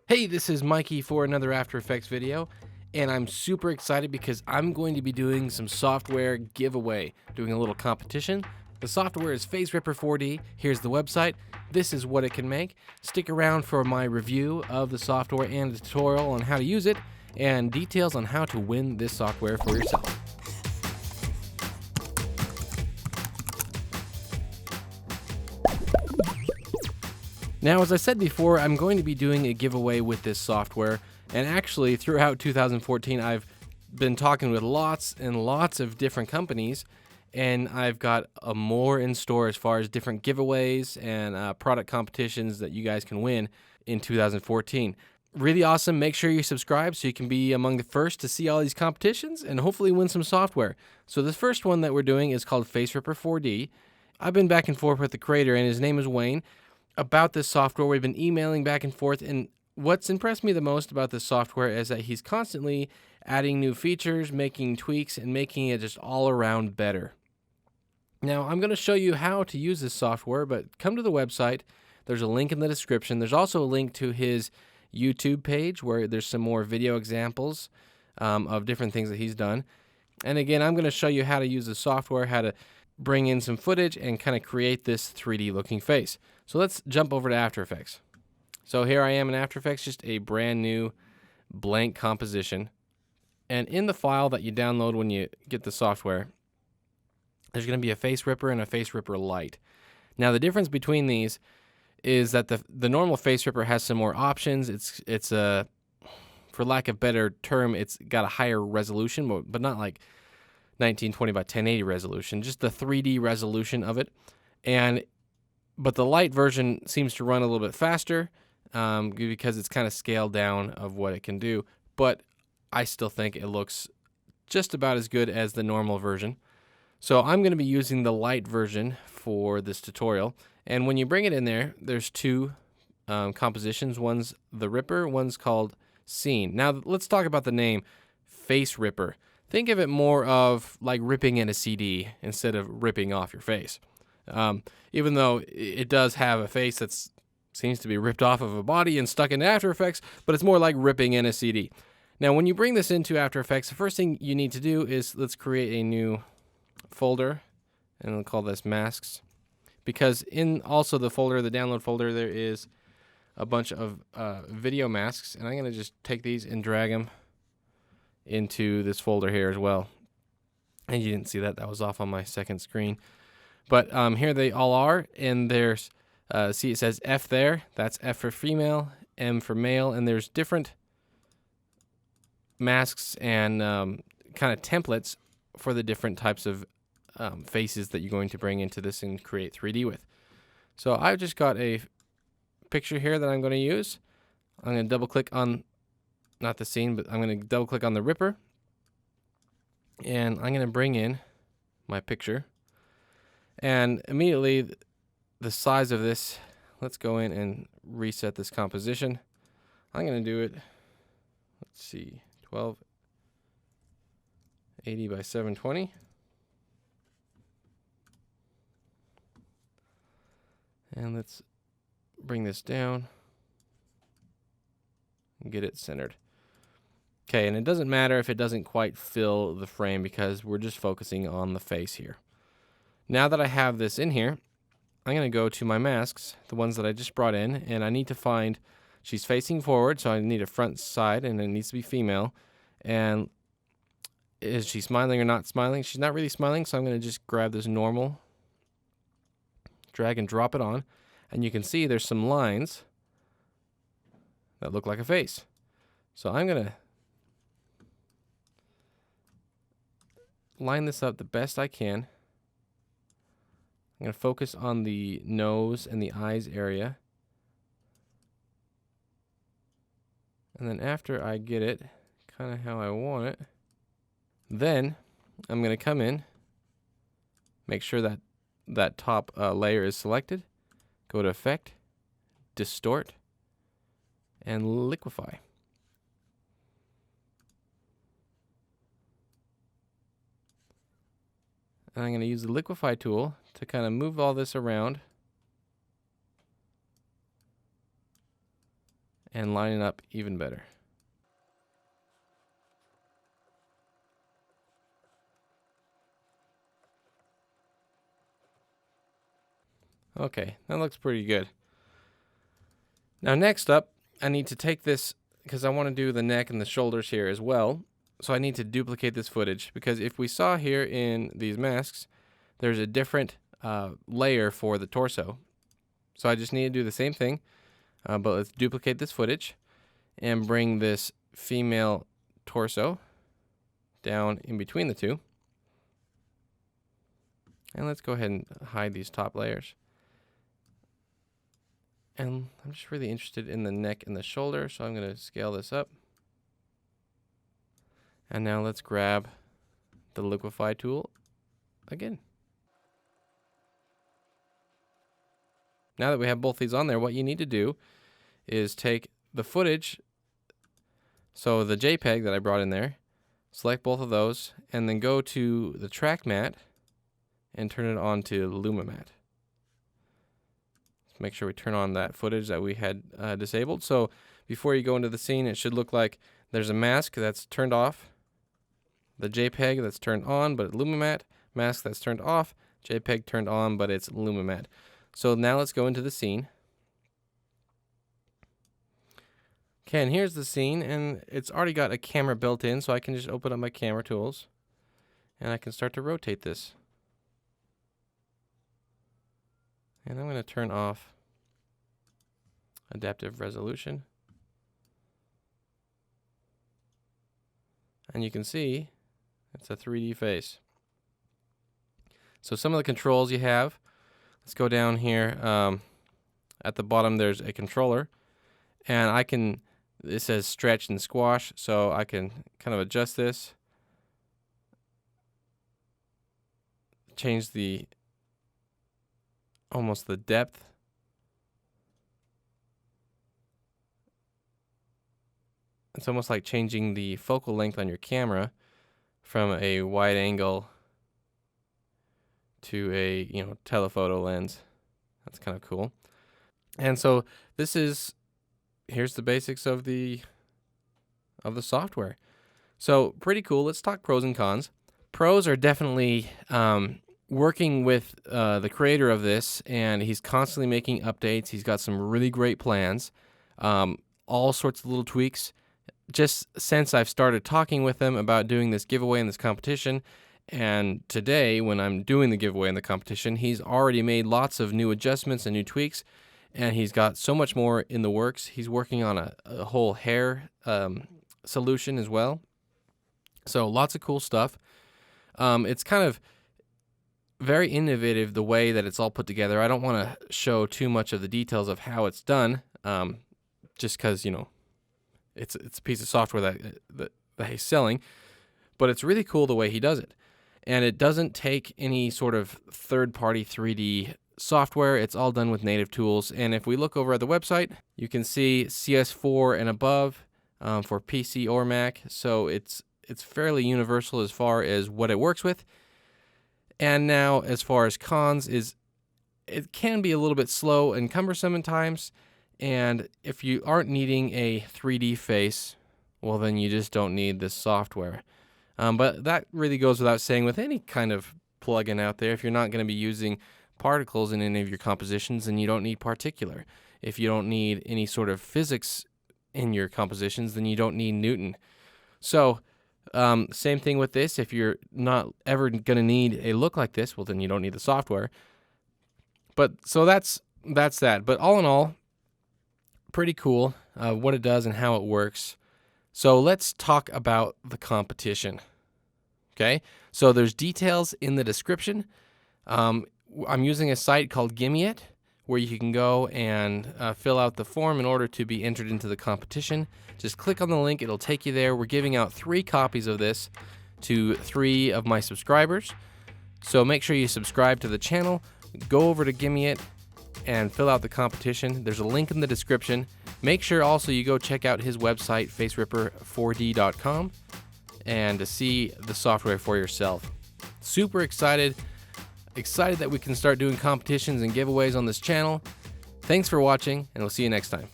Hey, this is Mikey for another After Effects video, and I'm super excited because I'm going to be doing some software giveaway, doing a little competition. The software is Faceripper4D. Here's the website. This is what it can make. Stick around for my review of the software and a tutorial on how to use it, and details on how to win this software for yourself. Now, as I said before, I'm going to be doing a giveaway with this software, and actually throughout 2014 I've been talking with lots and lots of different companies, and I've got more in store as far as different giveaways and product competitions that you guys can win in 2014. Really awesome. Make sure you subscribe so you can be among the first to see all these competitions and hopefully win some software. So this first one that we're doing is called Faceripper4D. I've been back and forth with the creator, and his name is Wayne, about this software. We've been emailing back and forth, and what's impressed me the most about this software is that he's constantly adding new features, making tweaks, and making it just all around better. Now, I'm going to show you how to use this software, but come to the website. There's a link in the description. There's also a link to his YouTube page where there's some more video examples of different things that he's done. And again, I'm going to show you how to use the software, how to bring in some footage and kind of create this 3D looking face. So let's jump over to After Effects. So here I am in After Effects, just a brand new blank composition. And in the file that you download when you get the software, there's going to be a Faceripper and a Faceripper Lite. Now the difference between these is that the normal Faceripper has some more options. It's a, for lack of better term, it's got a higher resolution, but not like 1920 by 1080 resolution, just the 3D resolution of it. But the light version seems to run a little bit faster because it's kind of scaled down of what it can do. But I still think it looks just about as good as the normal version. So I'm going to be using the light version for this tutorial. And when you bring it in there, there's two compositions. One's the Ripper, one's called Scene. Now let's talk about the name Faceripper. Think of it more of like ripping in a CD instead of ripping off your face. Even though it does have a face that seems to be ripped off of a body and stuck into After Effects, but it's more like ripping in a CD. Now, when you bring this into After Effects, the first thing you need to do is let's create a new folder, and we'll call this Masks. Because in also the folder, the download folder, there is a bunch of video masks, and I'm going to just take these and drag them into this folder here as well. And you didn't see that. That was off on my second screen. But here they all are, and there's, see it says F there. That's F for female, M for male, and there's different masks and kind of templates for the different types of faces that you're going to bring into this and create 3D with. So I've just got a picture here that I'm going to use. I'm going to double click on, not the scene, but I'm going to double click on the Ripper, and I'm going to bring in my picture. And immediately the size of this, let's go in and reset this composition. I'm going to do it, let's see, 1280 by 720. And let's bring this down and get it centered. Okay, and it doesn't matter if it doesn't quite fill the frame because we're just focusing on the face here. Now that I have this in here, I'm going to go to my masks, the ones that I just brought in, and I need to find, she's facing forward, so I need a front side, and it needs to be female. And is she smiling or not smiling? She's not really smiling, so I'm going to just grab this normal, drag and drop it on, and you can see there's some lines that look like a face. So I'm going to line this up the best I can. I'm going to focus on the nose and the eyes area. And then after I get it kind of how I want it, then I'm going to come in, make sure that that top layer is selected, go to Effect, Distort, and Liquify. And I'm going to use the Liquify tool to kind of move all this around and line it up even better. Okay, that looks pretty good. Now next up, I need to take this, because I want to do the neck and the shoulders here as well. So I need to duplicate this footage, because if we saw here in these masks, there's a different layer for the torso. So I just need to do the same thing, but let's duplicate this footage and bring this female torso down in between the two. And let's go ahead and hide these top layers. And I'm just really interested in the neck and the shoulder, so I'm going to scale this up. And now let's grab the liquify tool again. Now that we have both these on there, what you need to do is take the footage, so the JPEG that I brought in there, select both of those, and then go to the track mat and turn it on to Luma Mat. Make sure we turn on that footage that we had disabled. So before you go into the scene, it should look like there's a mask that's turned off, the JPEG that's turned on, but Luma Mat, mask that's turned off, JPEG turned on, but it's Luma Mat. So now let's go into the scene. Okay, and here's the scene, and it's already got a camera built in, so I can just open up my camera tools, and I can start to rotate this. And I'm going to turn off adaptive resolution. And you can see it's a 3D face. So some of the controls you have, let's go down here. At the bottom there's a controller, and it says stretch and squash, so I can kind of adjust this, change almost the depth. It's almost like changing the focal length on your camera from a wide angle to a telephoto lens. That's kind of cool. And so here's the basics of the software. So pretty cool. Let's talk pros and cons. Pros are definitely working with the creator of this, and he's constantly making updates. He's got some really great plans, all sorts of little tweaks. Just since I've started talking with him about doing this giveaway and this competition, and today when I'm doing the giveaway and the competition, he's already made lots of new adjustments and new tweaks, and he's got so much more in the works. He's working on a whole hair solution as well. So lots of cool stuff. It's kind of very innovative the way that it's all put together. I don't want to show too much of the details of how it's done, just because it's a piece of software that he's selling, but it's really cool the way he does it. And it doesn't take any sort of third-party 3D software. It's all done with native tools. And if we look over at the website, you can see CS4 and above for PC or Mac. So it's fairly universal as far as what it works with. And now as far as cons it can be a little bit slow and cumbersome at times. And if you aren't needing a 3D face, well, then you just don't need this software. But that really goes without saying with any kind of plugin out there. If you're not going to be using particles in any of your compositions, then you don't need particular. If you don't need any sort of physics in your compositions, then you don't need Newton. So same thing with this. If you're not ever going to need a look like this, well, then you don't need the software. But so that's that. But all in all, pretty cool what it does and how it works. So let's talk about the competition. Okay, so there's details in the description. I'm using a site called Gimme It, where you can go and fill out the form in order to be entered into the competition. Just click on the link, it'll take you there. We're giving out 3 copies of this to 3 of my subscribers. So make sure you subscribe to the channel, go over to Gimme It, and fill out the competition. There's a link in the description. Make sure also you go check out his website, Faceripper4D.com, and to see the software for yourself. Super excited that we can start doing competitions and giveaways on this channel. Thanks for watching, and we'll see you next time.